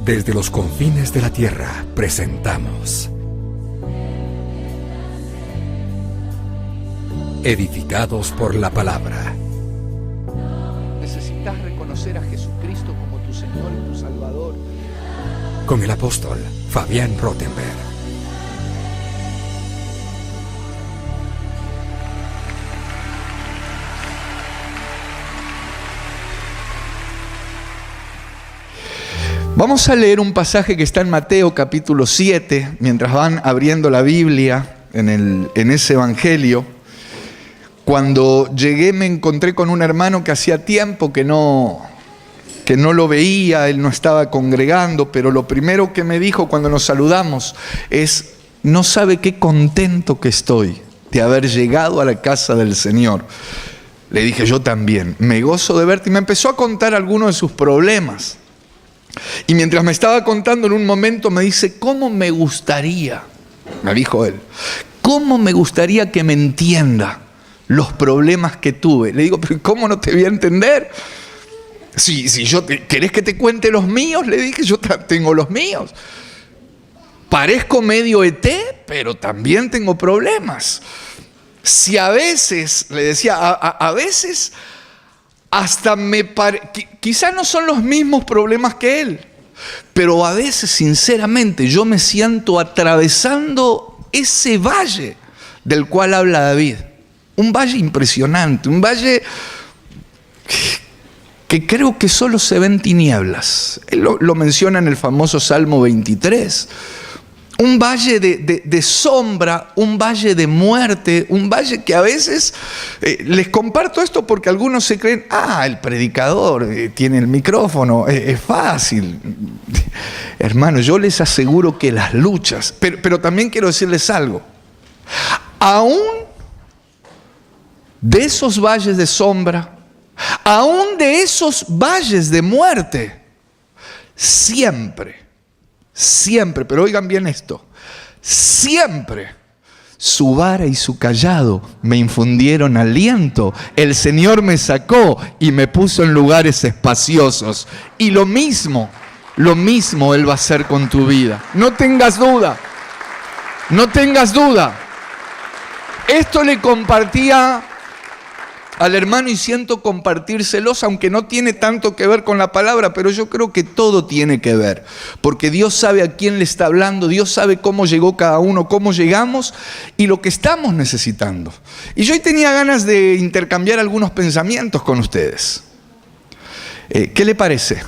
Desde los confines de la tierra presentamos Edificados por la Palabra. Necesitas reconocer a Jesucristo como tu Señor y tu Salvador. Con el apóstol Fabián Rottenberg. Vamos a leer un pasaje que está en Mateo capítulo 7, mientras van abriendo la Biblia en ese evangelio. Cuando llegué me encontré con un hermano que hacía tiempo que no lo veía, él no estaba congregando, pero lo primero que me dijo cuando nos saludamos es: no sabe qué contento que estoy de haber llegado a la casa del Señor. Le dije: yo también, me gozo de verte. Y me empezó a contar algunos de sus problemas. Y mientras me estaba contando, en un momento me dice: ¿cómo me gustaría? Me dijo él: ¿cómo me gustaría que me entienda los problemas que tuve? Le digo: ¿pero cómo no te voy a entender? Si ¿querés que te cuente los míos? Le dije: yo tengo los míos. Parezco medio ET, pero también tengo problemas. Si a veces, le decía, a veces hasta quizás no son los mismos problemas que él, pero a veces, sinceramente, yo me siento atravesando ese valle del cual habla David. Un valle impresionante, un valle que creo que solo se ven tinieblas. Él lo menciona en el famoso Salmo 23. Un valle de sombra, un valle de muerte, un valle que a veces, les comparto esto porque algunos se creen: el predicador tiene el micrófono, es fácil. Hermano, yo les aseguro que las luchas, pero también quiero decirles algo: aún de esos valles de sombra, aún de esos valles de muerte, siempre, pero oigan bien esto, siempre su vara y su cayado me infundieron aliento. El Señor me sacó y me puso en lugares espaciosos. Y lo mismo Él va a hacer con tu vida. No tengas duda. Esto le compartía al hermano y siento compartírselos, aunque no tiene tanto que ver con la palabra, pero yo creo que todo tiene que ver, porque Dios sabe a quién le está hablando, Dios sabe cómo llegó cada uno, cómo llegamos y lo que estamos necesitando. Y yo hoy tenía ganas de intercambiar algunos pensamientos con ustedes. ¿Qué le parece?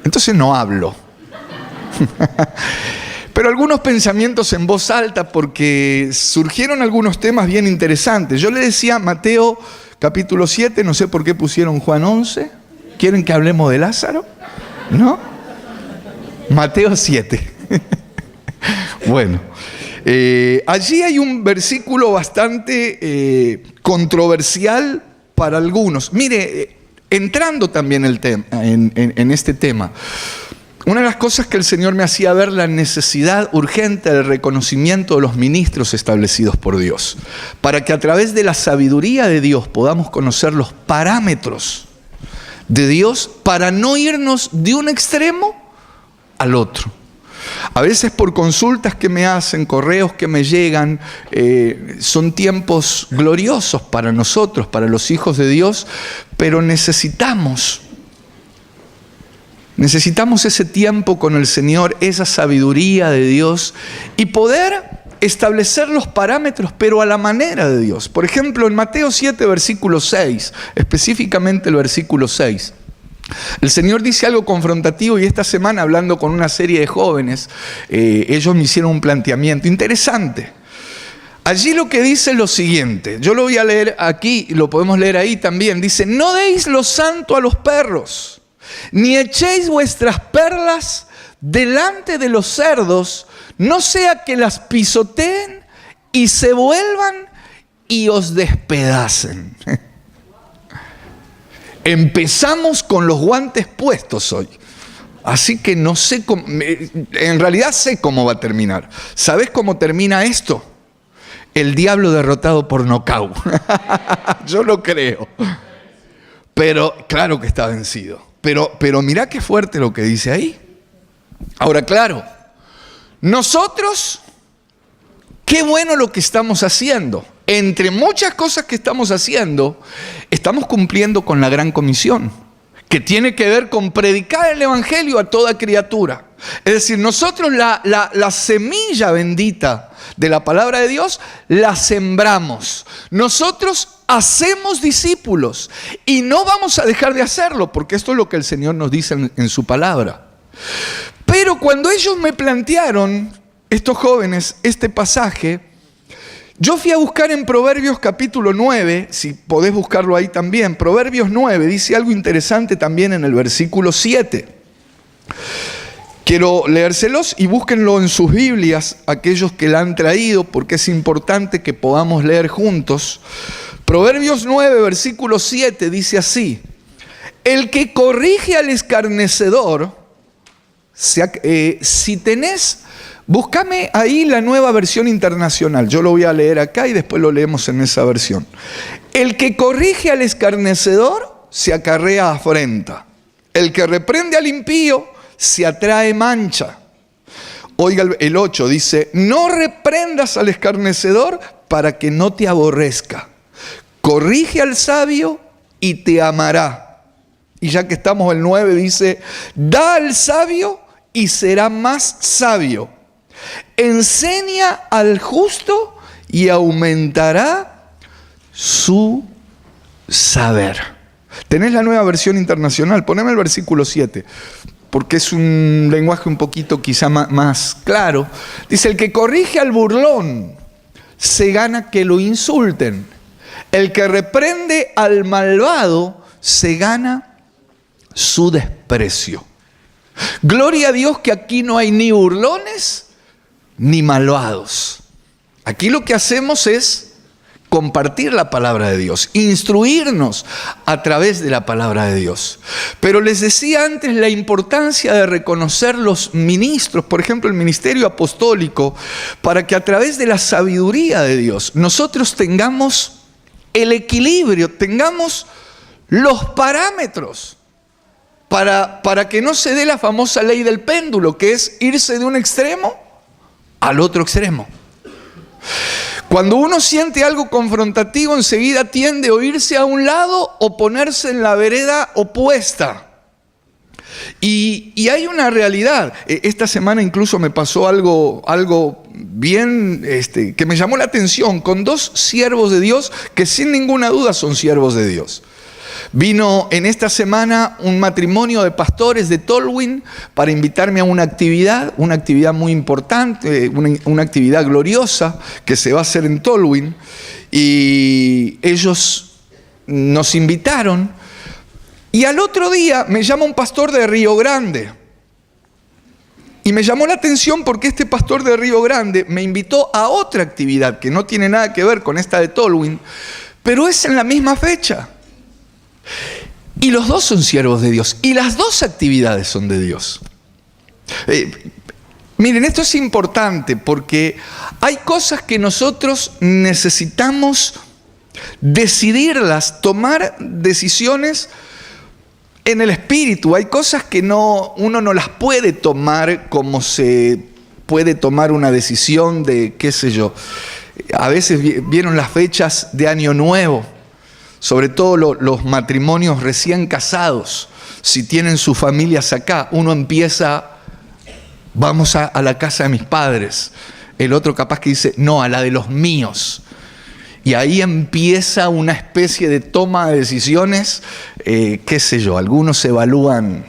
Entonces no hablo. Pero algunos pensamientos en voz alta, porque surgieron algunos temas bien interesantes. Yo le decía Mateo capítulo 7, no sé por qué pusieron Juan 11. ¿Quieren que hablemos de Lázaro? ¿No? Mateo 7. Bueno, allí hay un versículo bastante controversial para algunos. Mire, entrando también en este tema, una de las cosas que el Señor me hacía ver la necesidad urgente del reconocimiento de los ministros establecidos por Dios, para que a través de la sabiduría de Dios podamos conocer los parámetros de Dios para no irnos de un extremo al otro. A veces por consultas que me hacen, correos que me llegan, son tiempos gloriosos para nosotros, para los hijos de Dios, pero necesitamos ese tiempo con el Señor, esa sabiduría de Dios y poder establecer los parámetros, pero a la manera de Dios. Por ejemplo, en Mateo 7, versículo 6, específicamente el versículo 6, el Señor dice algo confrontativo y esta semana, hablando con una serie de jóvenes, ellos me hicieron un planteamiento interesante. Allí lo que dice es lo siguiente, yo lo voy a leer aquí, lo podemos leer ahí también. Dice: no deis lo santo a los perros, ni echéis vuestras perlas delante de los cerdos, no sea que las pisoteen y se vuelvan y os despedacen. Empezamos con los guantes puestos hoy. Así que no sé cómo, en realidad sé cómo va a terminar. ¿Sabes cómo termina esto? El diablo derrotado por nocaut. Yo lo creo. Pero claro que está vencido. Pero mirá qué fuerte lo que dice ahí. Ahora, claro, nosotros, qué bueno lo que estamos haciendo. Entre muchas cosas que estamos haciendo, estamos cumpliendo con la gran comisión, que tiene que ver con predicar el evangelio a toda criatura. Es decir, nosotros la semilla bendita de la palabra de Dios la sembramos. Nosotros hacemos discípulos y no vamos a dejar de hacerlo, porque esto es lo que el Señor nos dice en su palabra. Pero cuando ellos me plantearon, estos jóvenes, este pasaje, yo fui a buscar en Proverbios capítulo 9, si podés buscarlo ahí también. Proverbios 9 dice algo interesante también en el versículo 7. Quiero leérselos y búsquenlo en sus Biblias, aquellos que la han traído, porque es importante que podamos leer juntos. Proverbios 9, versículo 7 dice así: el que corrige al escarnecedor, si tenés... Búscame ahí la Nueva Versión Internacional. Yo lo voy a leer acá y después lo leemos en esa versión. El que corrige al escarnecedor se acarrea afrenta. El que reprende al impío se atrae mancha. Oiga el 8, dice: no reprendas al escarnecedor para que no te aborrezca. Corrige al sabio y te amará. Y ya que estamos el 9 dice: da al sabio y será más sabio. Enseña al justo y aumentará su saber. ¿Tenés la Nueva Versión Internacional? Poneme el versículo 7, porque es un lenguaje un poquito quizá más claro. Dice: el que corrige al burlón se gana que lo insulten. El que reprende al malvado se gana su desprecio. Gloria a Dios que aquí no hay ni burlones ni malvados. Aquí lo que hacemos es compartir la palabra de Dios, instruirnos a través de la palabra de Dios. Pero les decía antes la importancia de reconocer los ministros, por ejemplo el ministerio apostólico, para que a través de la sabiduría de Dios nosotros tengamos el equilibrio, tengamos los parámetros para que no se dé la famosa ley del péndulo, que es irse de un extremo al otro extremo. Cuando uno siente algo confrontativo, enseguida tiende a irse a un lado o ponerse en la vereda opuesta. Y hay una realidad. Esta semana incluso me pasó algo bien que me llamó la atención con dos siervos de Dios que sin ninguna duda son siervos de Dios. Vino en esta semana un matrimonio de pastores de Tolwyn para invitarme a una actividad muy importante, una actividad gloriosa que se va a hacer en Tolwyn. Y ellos nos invitaron. Y al otro día me llama un pastor de Río Grande. Y me llamó la atención porque este pastor de Río Grande me invitó a otra actividad que no tiene nada que ver con esta de Tolwyn, pero es en la misma fecha. Y los dos son siervos de Dios. Y las dos actividades son de Dios. Miren, esto es importante porque hay cosas que nosotros necesitamos decidirlas, tomar decisiones en el espíritu. Hay cosas que uno no las puede tomar como se puede tomar una decisión de, qué sé yo. A veces vieron las fechas de Año Nuevo. Sobre todo los matrimonios recién casados, si tienen sus familias acá, uno empieza, vamos a la casa de mis padres. El otro capaz que dice, no, a la de los míos. Y ahí empieza una especie de toma de decisiones, qué sé yo, algunos evalúan,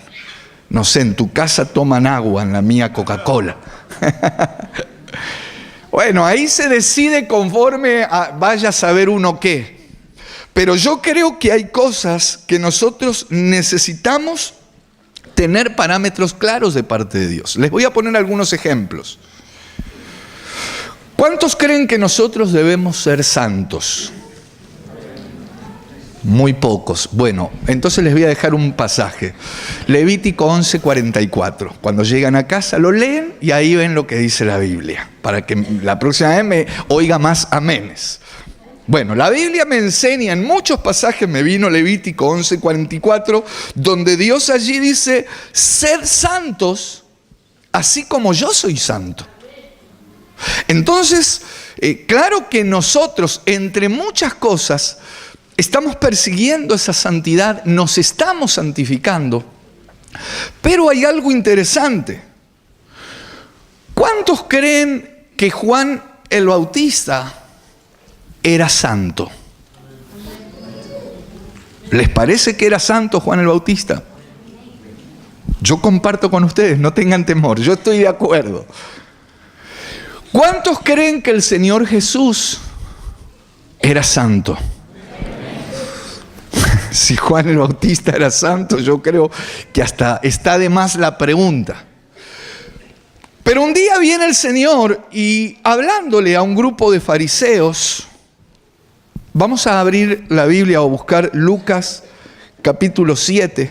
no sé, en tu casa toman agua, en la mía Coca-Cola. Bueno, ahí se decide conforme vaya a saber uno qué. Pero yo creo que hay cosas que nosotros necesitamos tener parámetros claros de parte de Dios. Les voy a poner algunos ejemplos. ¿Cuántos creen que nosotros debemos ser santos? Muy pocos. Bueno, entonces les voy a dejar un pasaje. Levítico 11:44. Cuando llegan a casa lo leen y ahí ven lo que dice la Biblia, para que la próxima vez me oiga más amenes. Bueno, la Biblia me enseña, en muchos pasajes me vino Levítico 11:44, donde Dios allí dice, sed santos así como yo soy santo. Entonces, claro que nosotros, entre muchas cosas, estamos persiguiendo esa santidad, nos estamos santificando, pero hay algo interesante. ¿Cuántos creen que Juan el Bautista era santo? ¿Les parece que era santo Juan el Bautista? Yo comparto con ustedes, no tengan temor, yo estoy de acuerdo. ¿Cuántos creen que el Señor Jesús era santo? Si Juan el Bautista era santo, yo creo que hasta está de más la pregunta. Pero un día viene el Señor y hablándole a un grupo de fariseos, vamos a abrir la Biblia o buscar Lucas capítulo 7.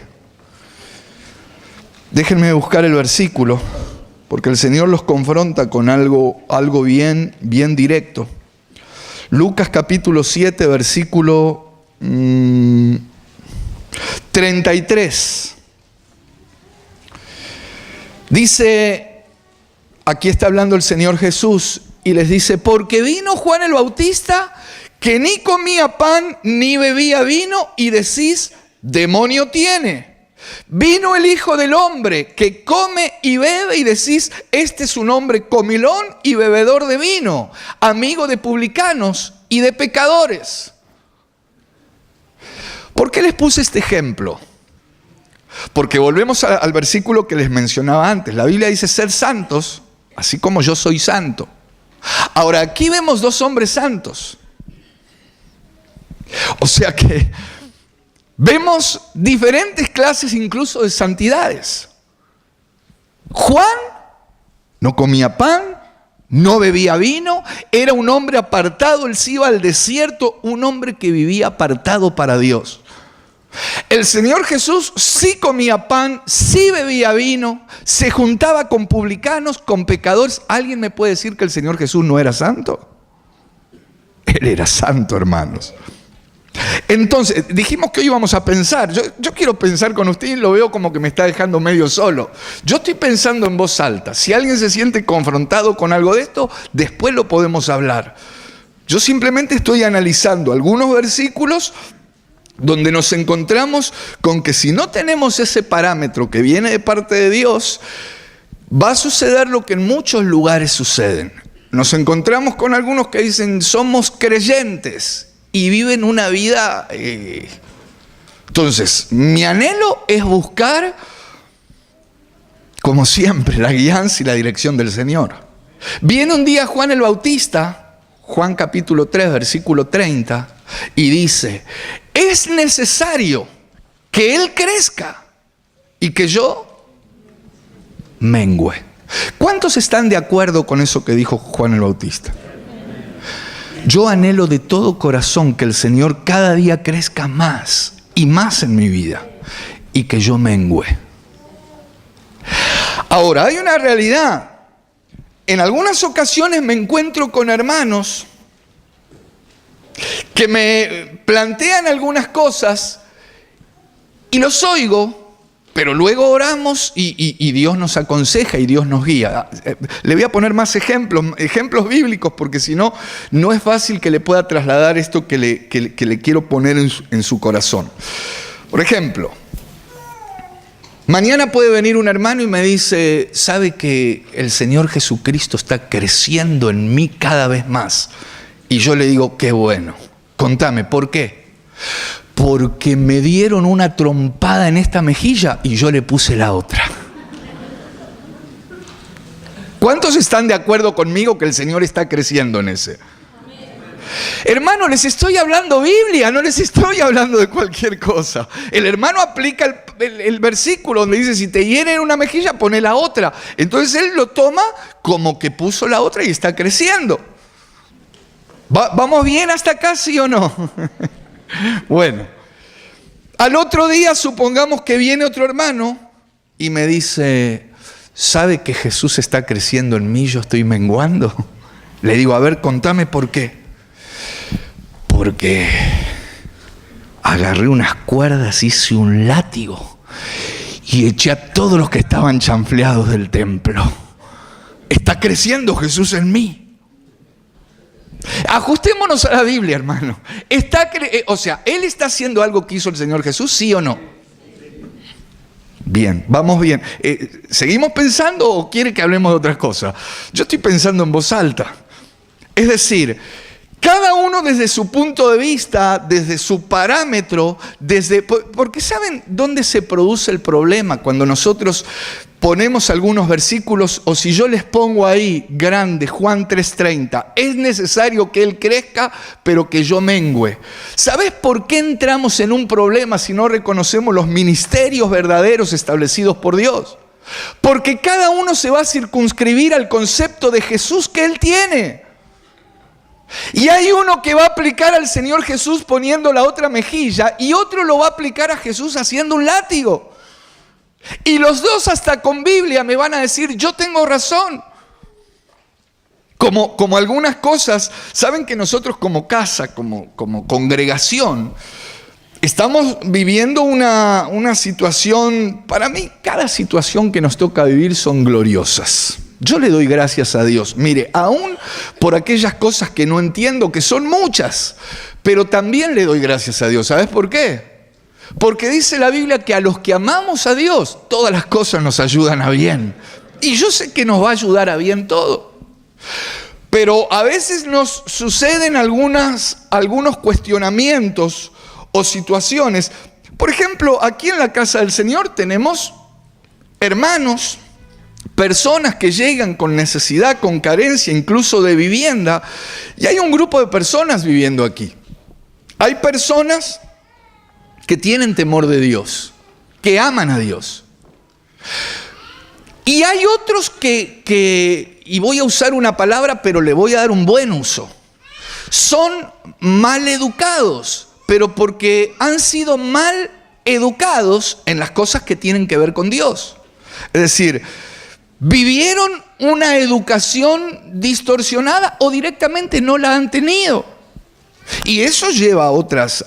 Déjenme buscar el versículo, porque el Señor los confronta con algo bien directo. Lucas capítulo 7, versículo 33. Dice, aquí está hablando el Señor Jesús, y les dice, porque vino Juan el Bautista, que ni comía pan ni bebía vino, y decís, demonio tiene. Vino el Hijo del Hombre, que come y bebe, y decís, este es un hombre comilón y bebedor de vino, amigo de publicanos y de pecadores. ¿Por qué les puse este ejemplo? Porque volvemos al versículo que les mencionaba antes. La Biblia dice ser santos, así como yo soy santo. Ahora, aquí vemos dos hombres santos. O sea que vemos diferentes clases incluso de santidades. Juan no comía pan, no bebía vino, era un hombre apartado, él se iba al desierto, un hombre que vivía apartado para Dios. El Señor Jesús sí comía pan, sí bebía vino, se juntaba con publicanos, con pecadores. ¿Alguien me puede decir que el Señor Jesús no era santo? Él era santo, hermanos. Entonces, dijimos que hoy íbamos a pensar. Yo quiero pensar con usted y lo veo como que me está dejando medio solo. Yo estoy pensando en voz alta. Si alguien se siente confrontado con algo de esto, después lo podemos hablar. Yo simplemente estoy analizando algunos versículos donde nos encontramos con que si no tenemos ese parámetro que viene de parte de Dios, va a suceder lo que en muchos lugares suceden. Nos encontramos con algunos que dicen, somos creyentes, y viven una vida... Entonces, mi anhelo es buscar, como siempre, la guianza y la dirección del Señor. Viene un día Juan el Bautista, Juan capítulo 3, versículo 30, y dice, es necesario que Él crezca y que yo mengüe. ¿Cuántos están de acuerdo con eso que dijo Juan el Bautista? Yo anhelo de todo corazón que el Señor cada día crezca más y más en mi vida y que yo mengüe. Ahora, hay una realidad. En algunas ocasiones me encuentro con hermanos que me plantean algunas cosas y los oigo, pero luego oramos y Dios nos aconseja y Dios nos guía. Le voy a poner más ejemplos bíblicos, porque si no, no es fácil que le pueda trasladar esto que le quiero poner en su corazón. Por ejemplo, mañana puede venir un hermano y me dice, ¿sabe que el Señor Jesucristo está creciendo en mí cada vez más? Y yo le digo, qué bueno. Contame, ¿por qué? Porque me dieron una trompada en esta mejilla y yo le puse la otra. ¿Cuántos están de acuerdo conmigo que el Señor está creciendo en ese? Hermano, les estoy hablando Biblia, no les estoy hablando de cualquier cosa. El hermano aplica el versículo donde dice, si te hieren una mejilla, pone la otra. Entonces él lo toma como que puso la otra y está creciendo. ¿Vamos bien hasta acá, sí o no? Bueno, al otro día supongamos que viene otro hermano y me dice, ¿sabe que Jesús está creciendo en mí, yo estoy menguando? Le digo, a ver, contame por qué. Porque agarré unas cuerdas, hice un látigo y eché a todos los que estaban chanfleados del templo. Está creciendo Jesús en mí. Ajustémonos a la Biblia, hermano. O sea, ¿Él está haciendo algo que hizo el Señor Jesús, sí o no? Bien, vamos bien. ¿Seguimos pensando o quiere que hablemos de otras cosas? Yo estoy pensando en voz alta. Es decir, cada uno desde su punto de vista, desde su parámetro, porque ¿saben dónde se produce el problema? Cuando nosotros ponemos algunos versículos, o si yo les pongo ahí, grande, Juan 3:30, es necesario que Él crezca, pero que yo mengüe. ¿Sabes por qué entramos en un problema si no reconocemos los ministerios verdaderos establecidos por Dios? Porque cada uno se va a circunscribir al concepto de Jesús que Él tiene. Y hay uno que va a aplicar al Señor Jesús poniendo la otra mejilla, y otro lo va a aplicar a Jesús haciendo un látigo. Y los dos hasta con Biblia me van a decir, yo tengo razón. Como algunas cosas, saben que nosotros como casa, como congregación, estamos viviendo una situación, para mí cada situación que nos toca vivir son gloriosas. Yo le doy gracias a Dios. Mire, aún por aquellas cosas que no entiendo, que son muchas, pero también le doy gracias a Dios. ¿Sabes por qué? Porque dice la Biblia que a los que amamos a Dios, todas las cosas nos ayudan a bien. Y yo sé que nos va a ayudar a bien todo. Pero a veces nos suceden algunos cuestionamientos o situaciones. Por ejemplo, aquí en la casa del Señor tenemos hermanos, personas que llegan con necesidad, con carencia, incluso de vivienda. Y hay un grupo de personas viviendo aquí. Hay personas que tienen temor de Dios, que aman a Dios. Y hay otros que, y voy a usar una palabra, pero le voy a dar un buen uso, son mal educados, pero porque han sido mal educados en las cosas que tienen que ver con Dios. Es decir, vivieron una educación distorsionada o directamente no la han tenido. Y eso lleva a otras,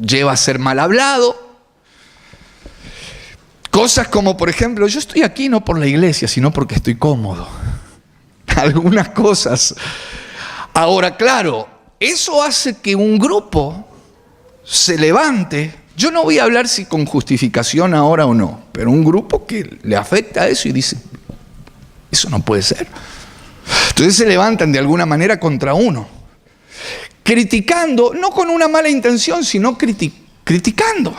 lleva a ser mal hablado. Cosas como, por ejemplo, yo estoy aquí no por la iglesia, sino porque estoy cómodo. Algunas cosas. Ahora, claro, eso hace que un grupo se levante. Yo no voy a hablar si con justificación ahora o no, pero un grupo que le afecta a eso y dice, eso no puede ser. Entonces se levantan de alguna manera contra uno, criticando, no con una mala intención, sino criticando.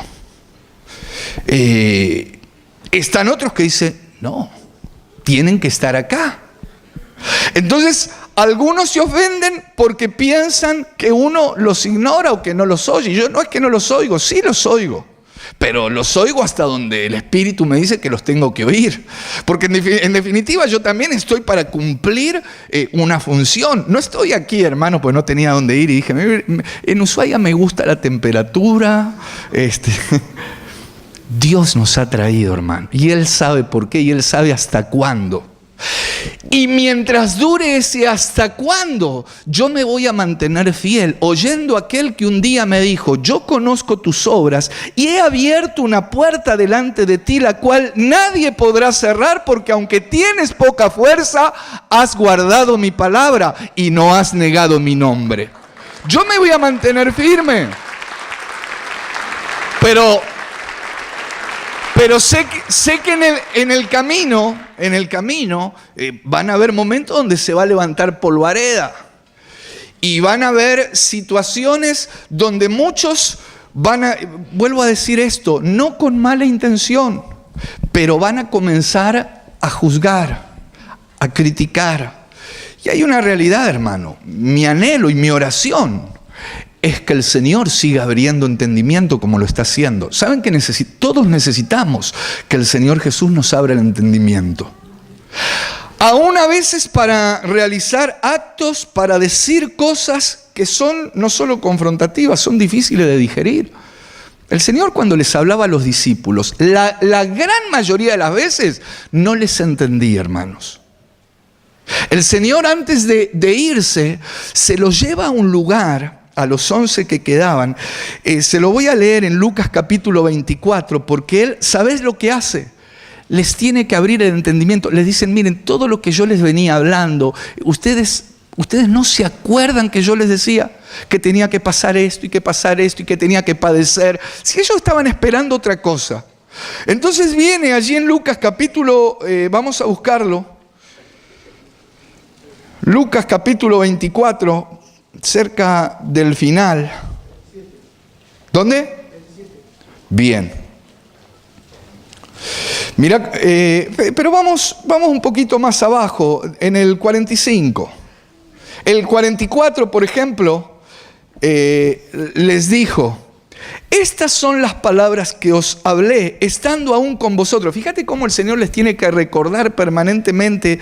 Están otros que dicen, no, tienen que estar acá. Entonces, algunos se ofenden porque piensan que uno los ignora o que no los oye. Yo no es que no los oigo, sí los oigo. Pero los oigo hasta donde el Espíritu me dice que los tengo que oír. Porque en definitiva yo también estoy para cumplir una función. No estoy aquí, hermano, pues no tenía dónde ir. Y dije, en Ushuaia me gusta la temperatura. Dios nos ha traído, hermano. Y Él sabe por qué y Él sabe hasta cuándo. Y mientras dure ese hasta cuándo, yo me voy a mantener fiel, oyendo a aquel que un día me dijo, yo conozco tus obras y he abierto una puerta delante de ti, la cual nadie podrá cerrar, porque aunque tienes poca fuerza, has guardado mi palabra y no has negado mi nombre. Yo me voy a mantener firme. Pero sé que en el camino van a haber momentos donde se va a levantar polvareda. Y van a haber situaciones donde muchos vuelvo a decir esto, no con mala intención, pero van a comenzar a juzgar, a criticar. Y hay una realidad, hermano. Mi anhelo y mi oración es que el Señor siga abriendo entendimiento como lo está haciendo. ¿Saben que todos necesitamos que el Señor Jesús nos abra el entendimiento? Aún a veces para realizar actos, para decir cosas que son no solo confrontativas, son difíciles de digerir. El Señor, cuando les hablaba a los discípulos, la gran mayoría de las veces no les entendía, hermanos. El Señor, antes de irse, se los lleva a un lugar a los 11 que quedaban. Se lo voy a leer en Lucas capítulo 24, porque Él, ¿sabes lo que hace? Les tiene que abrir el entendimiento. Les dicen, miren, todo lo que yo les venía hablando, ustedes no se acuerdan que yo les decía que tenía que pasar esto y que pasar esto y que tenía que padecer. Si ellos estaban esperando otra cosa. Entonces viene allí en Lucas capítulo, vamos a buscarlo. Lucas capítulo 24, cerca del final. ¿Dónde? Bien. Mira, pero vamos un poquito más abajo, en el 45. El 44, por ejemplo, les dijo, estas son las palabras que os hablé, estando aún con vosotros. Fíjate cómo el Señor les tiene que recordar permanentemente.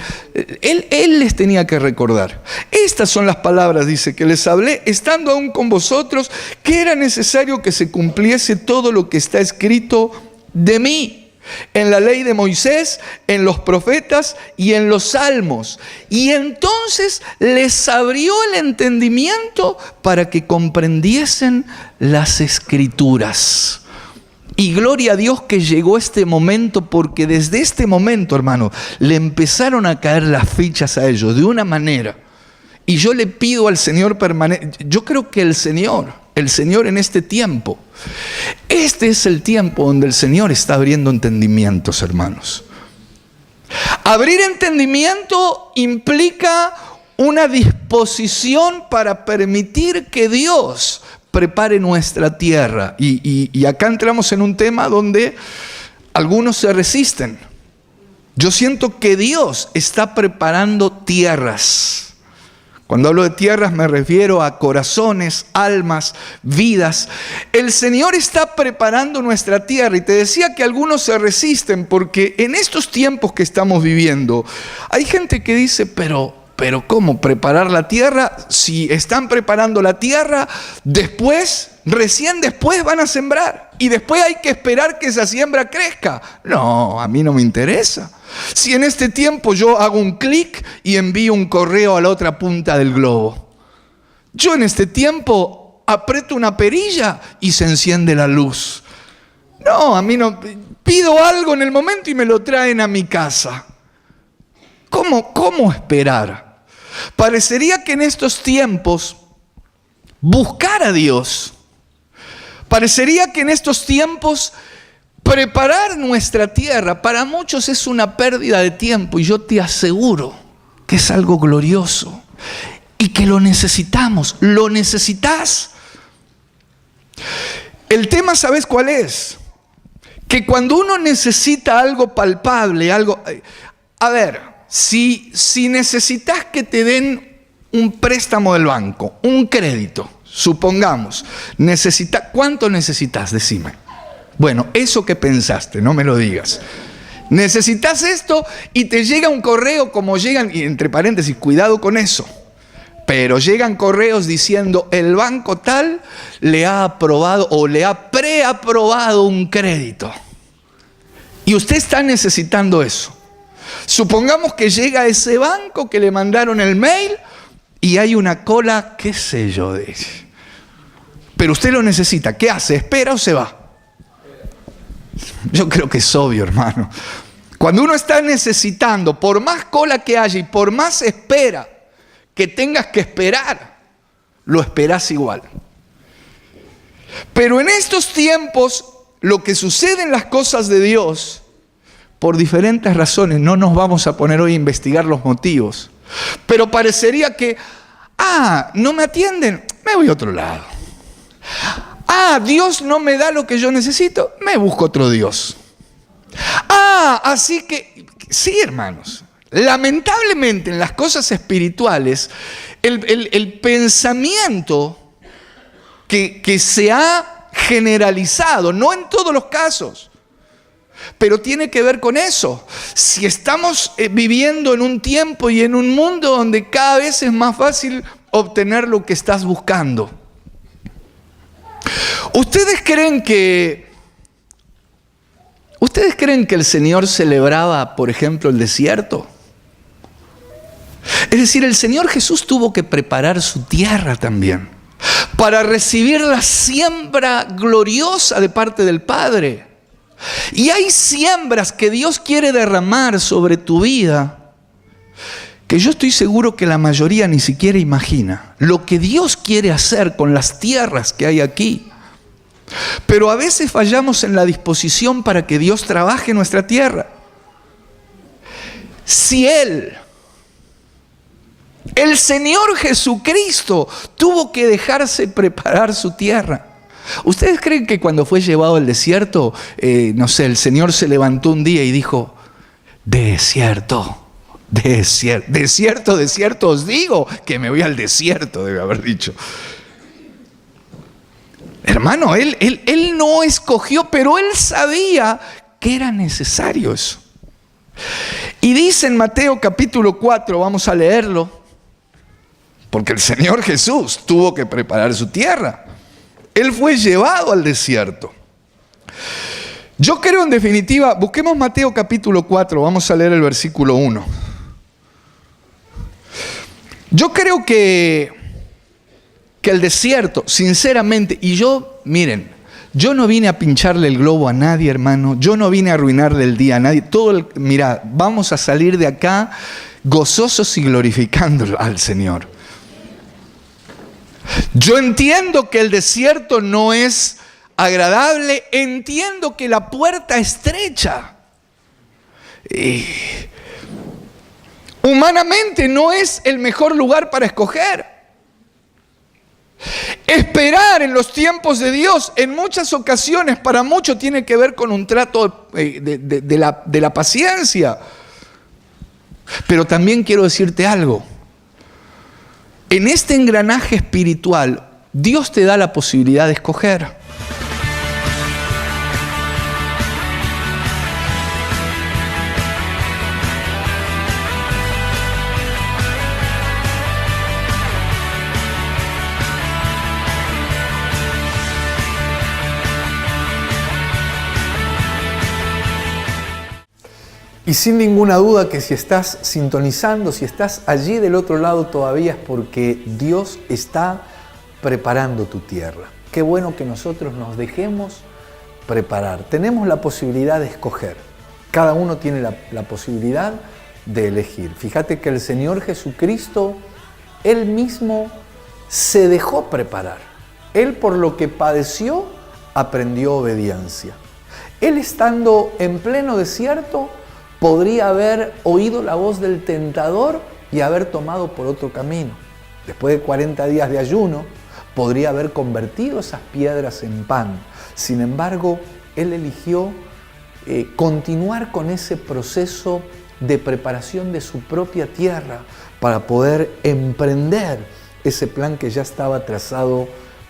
Él les tenía que recordar. Estas son las palabras, dice, que les hablé, estando aún con vosotros, que era necesario que se cumpliese todo lo que está escrito de mí. En la ley de Moisés, en los profetas y en los salmos. Y entonces les abrió el entendimiento para que comprendiesen las escrituras. Y gloria a Dios que llegó este momento, porque desde este momento, hermano, le empezaron a caer las fichas a ellos de una manera. Y yo le pido al Señor permanente, yo creo que el Señor en este tiempo, este es el tiempo donde el Señor está abriendo entendimientos, hermanos. Abrir entendimiento implica una disposición para permitir que Dios prepare nuestra tierra. Y acá entramos en un tema donde algunos se resisten. Yo siento que Dios está preparando tierras. Cuando hablo de tierras me refiero a corazones, almas, vidas. El Señor está preparando nuestra tierra y te decía que algunos se resisten porque en estos tiempos que estamos viviendo hay gente que dice, pero ¿cómo preparar la tierra? Si están preparando la tierra, recién después van a sembrar y después hay que esperar que esa siembra crezca. No, a mí no me interesa. Si en este tiempo yo hago un clic y envío un correo a la otra punta del globo. Yo en este tiempo aprieto una perilla y se enciende la luz. No, a mí no. Pido algo en el momento y me lo traen a mi casa. ¿Cómo esperar? Parecería que en estos tiempos buscar a Dios. Parecería que en estos tiempos preparar nuestra tierra para muchos es una pérdida de tiempo y yo te aseguro que es algo glorioso y que lo necesitamos. ¿Lo necesitas? El tema, ¿sabes cuál es? Que cuando uno necesita algo palpable, a ver, si necesitas que te den un préstamo del banco, un crédito, supongamos, ¿cuánto necesitas? Decime. Bueno, eso que pensaste, no me lo digas. Necesitas esto y te llega un correo como llegan, y entre paréntesis, cuidado con eso. Pero llegan correos diciendo el banco tal le ha aprobado o le ha preaprobado un crédito. Y usted está necesitando eso. Supongamos que llega a ese banco que le mandaron el mail y hay una cola, qué sé yo, de ella. Pero usted lo necesita. ¿Qué hace? ¿Espera o se va? Yo creo que es obvio, hermano. Cuando uno está necesitando, por más cola que haya y por más espera que tengas que esperar, lo esperás igual. Pero en estos tiempos, lo que sucede en las cosas de Dios, por diferentes razones, no nos vamos a poner hoy a investigar los motivos, pero parecería que, no me atienden, me voy a otro lado. Dios no me da lo que yo necesito, me busco otro Dios. Así que, sí, hermanos, lamentablemente en las cosas espirituales, el pensamiento que se ha generalizado, no en todos los casos, pero tiene que ver con eso. Si estamos viviendo en un tiempo y en un mundo donde cada vez es más fácil obtener lo que estás buscando. ¿Ustedes creen que el Señor celebraba, por ejemplo, el desierto? Es decir, el Señor Jesús tuvo que preparar su tierra también. para recibir la siembra gloriosa de parte del Padre. Y hay siembras que Dios quiere derramar sobre tu vida, que yo estoy seguro que la mayoría ni siquiera imagina lo que Dios quiere hacer con las tierras que hay aquí. Pero a veces fallamos en la disposición para que Dios trabaje en nuestra tierra. Si el Señor Jesucristo tuvo que dejarse preparar su tierra, ¿ustedes creen que cuando fue llevado al desierto, no sé, el Señor se levantó un día y dijo: desierto, desierto, desierto, desierto, os digo que me voy al desierto, debe haber dicho? Hermano, él no escogió, pero él sabía que era necesario eso. Y dice en Mateo capítulo 4, vamos a leerlo, porque el Señor Jesús tuvo que preparar su tierra. Él fue llevado al desierto. Yo creo, en definitiva, busquemos Mateo capítulo 4, vamos a leer el versículo 1. Yo creo que el desierto, sinceramente, y yo, miren, yo no vine a pincharle el globo a nadie, hermano, yo no vine a arruinarle el día a nadie, mirá, vamos a salir de acá gozosos y glorificando al Señor. Yo entiendo que el desierto no es agradable, entiendo que la puerta estrecha, humanamente no es el mejor lugar para escoger. Esperar en los tiempos de Dios en muchas ocasiones para muchos tiene que ver con un trato de la paciencia. Pero también quiero decirte algo. En este engranaje espiritual, Dios te da la posibilidad de escoger. Y sin ninguna duda que si estás sintonizando, si estás allí del otro lado todavía, es porque Dios está preparando tu tierra. Qué bueno que nosotros nos dejemos preparar. Tenemos la posibilidad de escoger. Cada uno tiene la posibilidad de elegir. Fíjate que el Señor Jesucristo, Él mismo se dejó preparar. Él, por lo que padeció, aprendió obediencia. Él, estando en pleno desierto, podría haber oído la voz del tentador y haber tomado por otro camino. Después de 40 días de ayuno, podría haber convertido esas piedras en pan. Sin embargo, él eligió continuar con ese proceso de preparación de su propia tierra para poder emprender ese plan que ya estaba trazado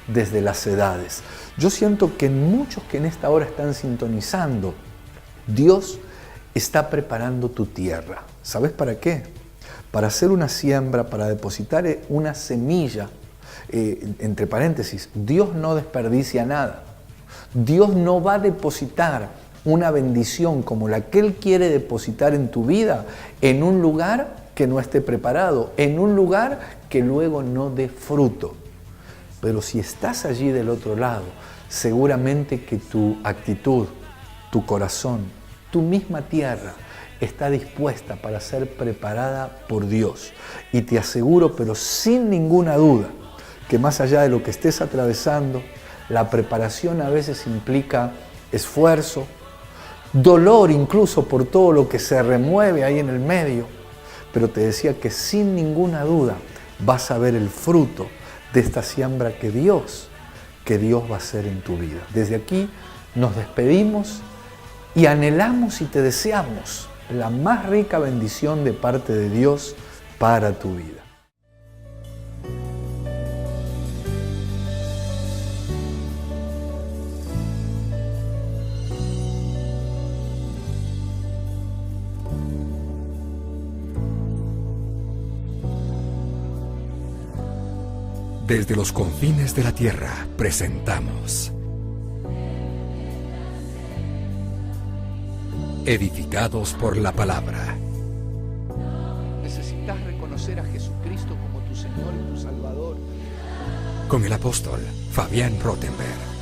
desde las edades. Yo siento que en muchos que en esta hora están sintonizando, Dios está preparando tu tierra. ¿Sabes para qué? Para hacer una siembra, para depositar una semilla. Entre paréntesis, Dios no desperdicia nada. Dios no va a depositar una bendición como la que Él quiere depositar en tu vida en un lugar que no esté preparado, en un lugar que luego no dé fruto. Pero si estás allí del otro lado, seguramente que tu actitud, tu corazón, tu misma tierra está dispuesta para ser preparada por Dios. Y te aseguro, pero sin ninguna duda, que más allá de lo que estés atravesando, la preparación a veces implica esfuerzo, dolor incluso por todo lo que se remueve ahí en el medio. Pero te decía que sin ninguna duda vas a ver el fruto de esta siembra que Dios va a hacer en tu vida. Desde aquí nos despedimos y anhelamos y te deseamos la más rica bendición de parte de Dios para tu vida. Desde los confines de la tierra presentamos Edificados por la Palabra. Necesitas reconocer a Jesucristo como tu Señor y tu Salvador. con el apóstol Fabián Rottenberg.